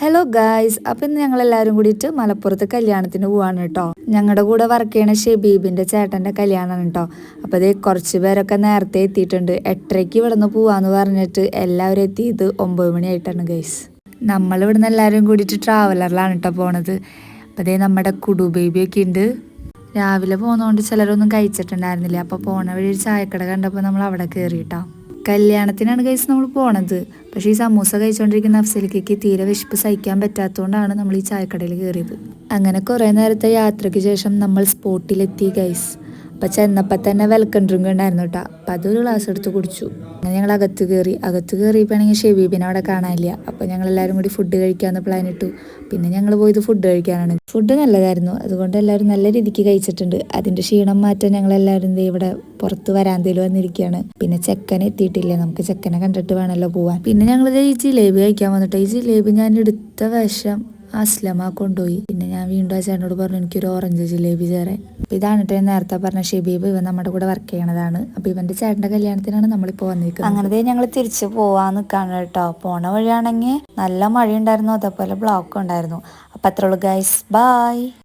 Hello guys, അപ്പം ഇന്ന് ഞങ്ങളെല്ലാവരും കൂടിയിട്ട് മലപ്പുറത്ത് കല്യാണത്തിന് പോവാണ് കേട്ടോ. ഞങ്ങളുടെ കൂടെ വർക്ക് ചെയ്യണ ഷെബീബിൻ്റെ ചേട്ടൻ്റെ കല്യാണമാണ് കേട്ടോ. അപ്പോൾ അതേ കുറച്ച് പേരൊക്കെ നേരത്തെ എത്തിയിട്ടുണ്ട്. 8:30 ഇവിടെ നിന്ന് പോവാന്ന് പറഞ്ഞിട്ട് എല്ലാവരും എത്തിയത് 9 മണിയായിട്ടാണ് ഗൈസ്. നമ്മൾ ഇവിടുന്ന് എല്ലാവരും കൂടിയിട്ട് ട്രാവലറിലാണ് കേട്ടോ പോണത്. അപ്പോൾ അതേ നമ്മുടെ കുടു ബേബിയൊക്കെ ഉണ്ട്. രാവിലെ പോകുന്നതുകൊണ്ട് ചിലരൊന്നും കഴിച്ചിട്ടുണ്ടായിരുന്നില്ല. അപ്പോൾ പോണ വഴി ഒരു ചായക്കട കണ്ടപ്പോൾ നമ്മൾ അവിടെ കയറി കേട്ടോ. കല്യാണത്തിനാണ് ഗൈസ് നമ്മൾ പോണത്. പക്ഷേ ഈ സമൂസ കഴിച്ചുകൊണ്ടിരിക്കുന്ന അഫ്സലിക്ക് തീരെ വിശപ്പ് സഹിക്കാൻ പറ്റാത്തതുകൊണ്ടാണ് നമ്മൾ ഈ ചായക്കടയിൽ കയറിയത്. അങ്ങനെ കുറേ നേരത്തെ യാത്രയ്ക്ക് ശേഷം നമ്മൾ സ്പോട്ടിലെത്തി ഗൈസ്. അപ്പം ചെന്നപ്പോൾ തന്നെ വെൽക്കം ഡ്രിങ്ക് ഉണ്ടായിരുന്നു കേട്ടോ. അപ്പം അതൊരു ഗ്ലാസ് എടുത്ത് കുടിച്ചു. അങ്ങനെ ഞങ്ങൾ അകത്ത് കയറിയപ്പോഴാണെങ്കിൽ ഷെബീബിനെ അവിടെ കാണാനില്ല. അപ്പോൾ ഞങ്ങളെല്ലാവരും കൂടി ഫുഡ് കഴിക്കാമെന്ന് പ്ലാൻ ഇട്ടു. പിന്നെ ഞങ്ങൾ പോയത് ഫുഡ് കഴിക്കാനാണ്. ഫുഡ് നല്ലതായിരുന്നു, അതുകൊണ്ട് എല്ലാവരും നല്ല രീതിക്ക് കഴിച്ചിട്ടുണ്ട്. അതിൻ്റെ ക്ഷീണം മാറ്റാൻ ഞങ്ങളെല്ലാവരും ഇവിടെ പുറത്ത് വരാന്തയിൽ വന്നിരിക്കുകയാണ്. പിന്നെ ചെക്കനെ എത്തിയിട്ടില്ലേ, നമുക്ക് ചെക്കനെ കണ്ടിട്ട് വേണമല്ലോ പോവാൻ. പിന്നെ ഞങ്ങളിത് ഈ ജിലേബി കഴിക്കാൻ വന്നിട്ട് ഈ ജിലേബി ഞാൻ എടുത്ത വശം അസ്ലമ കൊണ്ടുപോയി. പിന്നെ ഞാൻ വീണ്ടും ആ ചേട്ടനോട് പറഞ്ഞു എനിക്കൊരു ഓറഞ്ച് ജിലേബി ചേരാൻ. അപ്പം ഇതാണ് കേട്ടോ നേരത്തെ പറഞ്ഞ ഷെബീബ്. ഇവൻ നമ്മുടെ കൂടെ വർക്ക് ചെയ്യണതാണ്. അപ്പം ഇവൻ്റെ ചേട്ടൻ്റെ കല്യാണത്തിനാണ് നമ്മളിപ്പോൾ വന്നിരിക്കുന്നത്. അങ്ങനത്തെ ഞങ്ങൾ തിരിച്ച് പോവാൻ നിൽക്കാണ് കേട്ടോ. പോണ വഴിയാണെങ്കിൽ നല്ല മഴ ഉണ്ടായിരുന്നു, അതേപോലെ ബ്ലോക്ക് ഉണ്ടായിരുന്നു. അപ്പം അത്രേ ഉള്ളൂ ഗൈസ്, ബൈ.